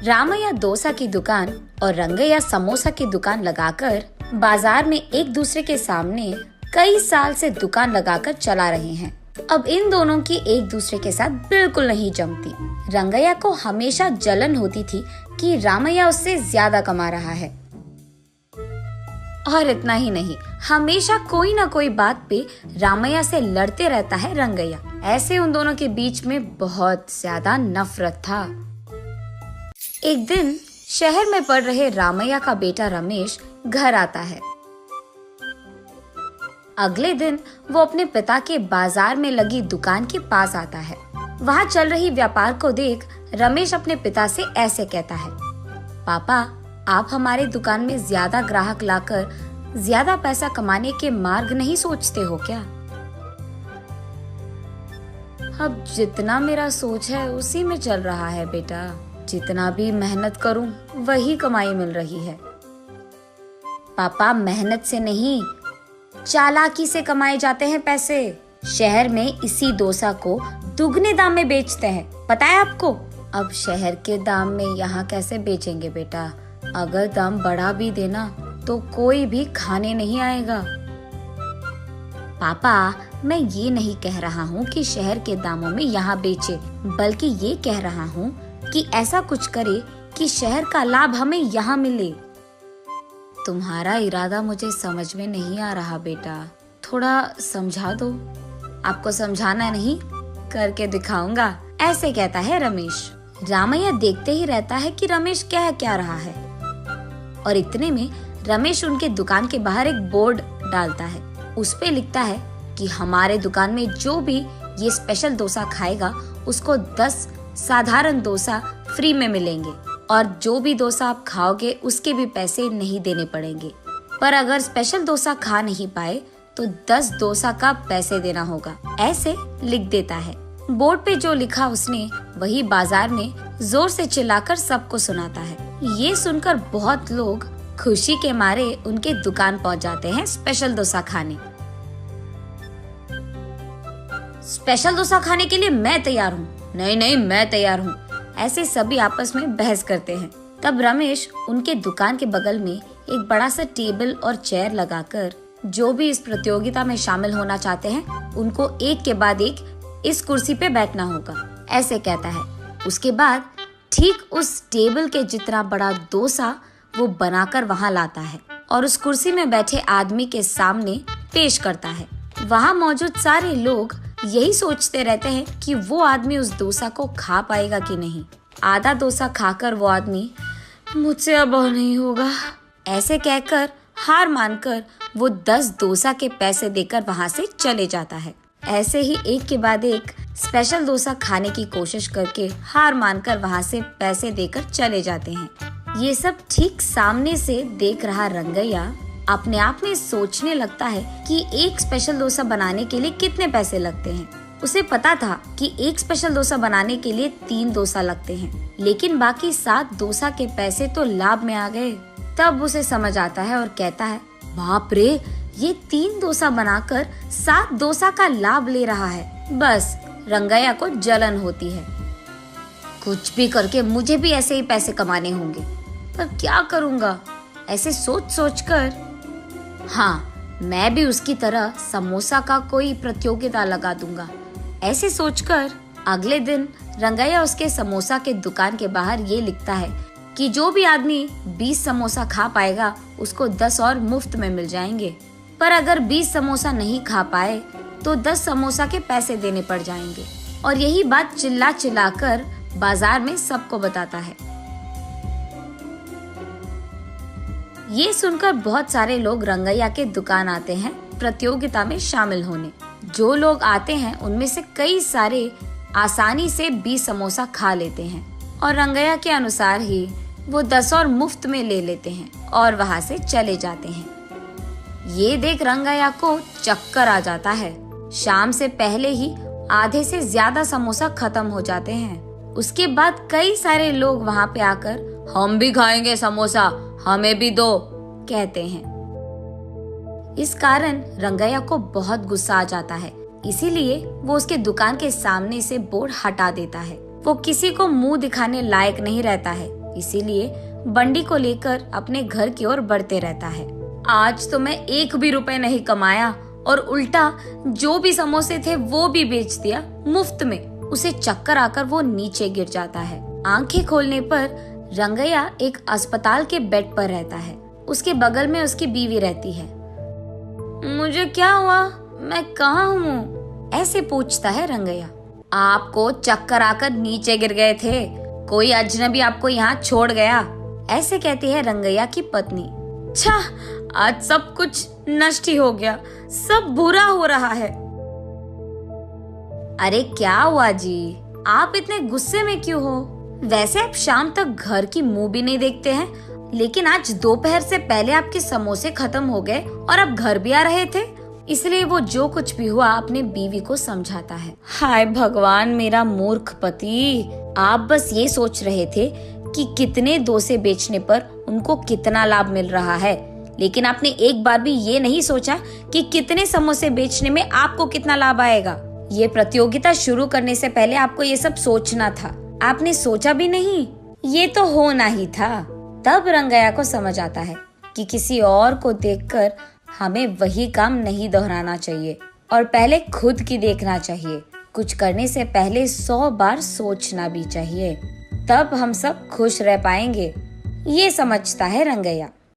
रामैया डोसा की दुकान और रंगैया समोसा की दुकान लगाकर बाजार में एक दूसरे के सामने कई साल से दुकान लगाकर चला रहे हैं। अब इन दोनों की एक दूसरे के साथ बिल्कुल नहीं जमती। रंगैया को हमेशा जलन होती थी कि रामैया उससे ज्यादा कमा रहा है। और इतना ही नहीं, हमेशा कोई ना कोई बात पे रामैया से लड़ते रहता है रंगैया। ऐसे उन दोनों के बीच में बहुत ज्यादा नफरत था। एक दिन शहर में पढ़ रहे रामैया का बेटा रमेश घर आता है। अगले दिन वो अपने पिता के बाजार में लगी दुकान के पास आता है। वहाँ चल रही व्यापार को देख रमेश अपने पिता से ऐसे कहता है, पापा, आप हमारे दुकान में ज्यादा ग्राहक लाकर ज्यादा पैसा कमाने के मार्ग नहीं सोचते हो क्या? अब जितना मेरा सोच है उसी में चल रहा है बेटा। जितना भी मेहनत करूं वही कमाई मिल रही है। पापा, मेहनत से नहीं, चालाकी से कमाए जाते हैं पैसे। शहर में इसी डोसा को दुगने दाम में बेचते हैं, पता है आपको? अब शहर के दाम में यहाँ कैसे बेचेंगे बेटा? अगर दाम बढ़ा भी देना तो कोई भी खाने नहीं आएगा। पापा, मैं ये नहीं कह रहा हूँ कि शहर के दामों में यहाँ बेचे, बल्कि ये कह रहा हूँ कि ऐसा कुछ करे कि शहर का लाभ हमें यहाँ मिले। तुम्हारा इरादा मुझे समझ में नहीं आ रहा बेटा, थोड़ा समझा दो। आपको समझाना नहीं, करके दिखाऊंगा, ऐसे कहता है रमेश। रामैया देखते ही रहता है कि रमेश क्या रहा है। और इतने में रमेश उनके दुकान के बाहर एक बोर्ड डालता है। उस पे लिखता है कि हमारे दुकान में जो भी ये स्पेशल डोसा खाएगा उसको 10 साधारण डोसा फ्री में मिलेंगे, और जो भी डोसा आप खाओगे उसके भी पैसे नहीं देने पड़ेंगे। पर अगर स्पेशल डोसा खा नहीं पाए तो 10 डोसा का पैसे देना होगा, ऐसे लिख देता है। बोर्ड पे जो लिखा उसने वही बाजार में जोर से चिल्लाकर सबको सुनाता है। ये सुनकर बहुत लोग खुशी के मारे उनके दुकान पहुंच जाते हैं स्पेशल डोसा खाने। स्पेशल डोसा खाने के लिए मैं तैयार हूँ, नहीं मैं तैयार हूँ, ऐसे सभी आपस में बहस करते हैं। तब रमेश उनके दुकान के बगल में एक बड़ा सा टेबल और चेयर लगाकर जो भी इस प्रतियोगिता में शामिल होना चाहते हैं उनको एक के बाद एक इस कुर्सी पे बैठना होगा, ऐसे कहता है। उसके बाद ठीक उस टेबल के जितना बड़ा डोसा वो बनाकर वहाँ लाता है और उस कुर्सी में बैठे आदमी के सामने पेश करता है। वहाँ मौजूद सारे लोग यही सोचते रहते हैं कि वो आदमी उस डोसा को खा पाएगा कि नहीं। आधा डोसा खाकर वो आदमी, मुझसे अब और नहीं होगा, ऐसे कहकर हार मानकर वो 10 डोसा के पैसे देकर वहाँ से चले जाता है। ऐसे ही एक के बाद एक स्पेशल डोसा खाने की कोशिश करके हार मानकर वहाँ से पैसे देकर चले जाते हैं। ये सब ठीक सामने से देख रहा रंगैया अपने आप में सोचने लगता है कि एक स्पेशल डोसा बनाने के लिए कितने पैसे लगते हैं। उसे पता था कि एक स्पेशल डोसा बनाने के लिए 3 डोसा लगते हैं, लेकिन बाकी 7 डोसा के पैसे तो लाभ में आ गए। तब उसे समझ आता है और कहता है, बाप रे, ये 3 डोसा बनाकर 7 डोसा का लाभ ले रहा है। बस रंगैया को जलन होती है। कुछ भी करके मुझे भी ऐसे ही पैसे कमाने होंगे, पर क्या करूँगा? ऐसे सोच कर, हाँ, मैं भी उसकी तरह समोसा का कोई प्रतियोगिता लगा दूंगा, ऐसे सोचकर अगले दिन रंगैया उसके समोसा के दुकान के बाहर ये लिखता है कि जो भी आदमी 20 समोसा खा पाएगा उसको 10 और मुफ्त में मिल जाएंगे। पर अगर 20 समोसा नहीं खा पाए तो 10 समोसा के पैसे देने पड़ जाएंगे। और यही बात चिल्ला कर बाजार में सबको बताता है। ये सुनकर बहुत सारे लोग रंगैया के दुकान आते हैं प्रतियोगिता में शामिल होने। जो लोग आते हैं उनमें से कई सारे आसानी से 20 समोसा खा लेते हैं और रंगैया के अनुसार ही वो 10 और मुफ्त में ले लेते हैं और वहाँ से चले जाते हैं। ये देख रंगैया को चक्कर आ जाता है। शाम से पहले ही आधे से ज्यादा समोसा खत्म हो जाते हैं। उसके बाद कई सारे लोग वहाँ पे आकर, हम भी खाएंगे समोसा, हमें भी दो, कहते हैं। इस कारण रंगैया को बहुत गुस्सा आ जाता है, इसीलिए वो उसके दुकान के सामने से बोर्ड हटा देता है। वो किसी को मुंह दिखाने लायक नहीं रहता है। इसीलिए बंडी को लेकर अपने घर की ओर बढ़ते रहता है। आज तो मैं 1 भी रुपए नहीं कमाया और उल्टा जो भी समोसे थे वो भी बेच दिया मुफ्त में। उसे चक्कर आकर वो नीचे गिर जाता है। आंखें खोलने पर रंगैया एक अस्पताल के बेड पर रहता है। उसके बगल में उसकी बीवी रहती है। मुझे क्या हुआ? मैं कहाँ हूँ? ऐसे पूछता है रंगैया। आपको चक्कर आकर नीचे गिर गए थे, कोई अजनबी आपको यहाँ छोड़ गया, ऐसे कहती है रंगैया की पत्नी। छा, आज सब कुछ नष्ट ही हो गया, सब बुरा हो रहा है। अरे क्या हुआ जी, आप इतने गुस्से में क्यों हो? वैसे आप शाम तक घर की मुंह भी नहीं देखते हैं, लेकिन आज दोपहर से पहले आपके समोसे खत्म हो गए और आप घर भी आ रहे थे। इसलिए वो जो कुछ भी हुआ अपने बीवी को समझाता है। हाय भगवान, मेरा मूर्ख पति, आप बस ये सोच रहे थे कि कितने डोसे बेचने पर उनको कितना लाभ मिल रहा है, लेकिन आपने एक बार भी ये नहीं सोचा कि कितने समोसे बेचने में आपको कितना लाभ आएगा। ये प्रतियोगिता शुरू करने से पहले आपको ये सब सोचना था, आपने सोचा भी नहीं, ये तो होना ही था। तब रंगैया को समझ आता है कि किसी और को देखकर हमें वही काम नहीं दोहराना चाहिए और पहले खुद की देखना चाहिए। कुछ करने से पहले 100 बार सोचना भी चाहिए, तब हम सब खुश रह पाएंगे। ये समझता है रंगैया।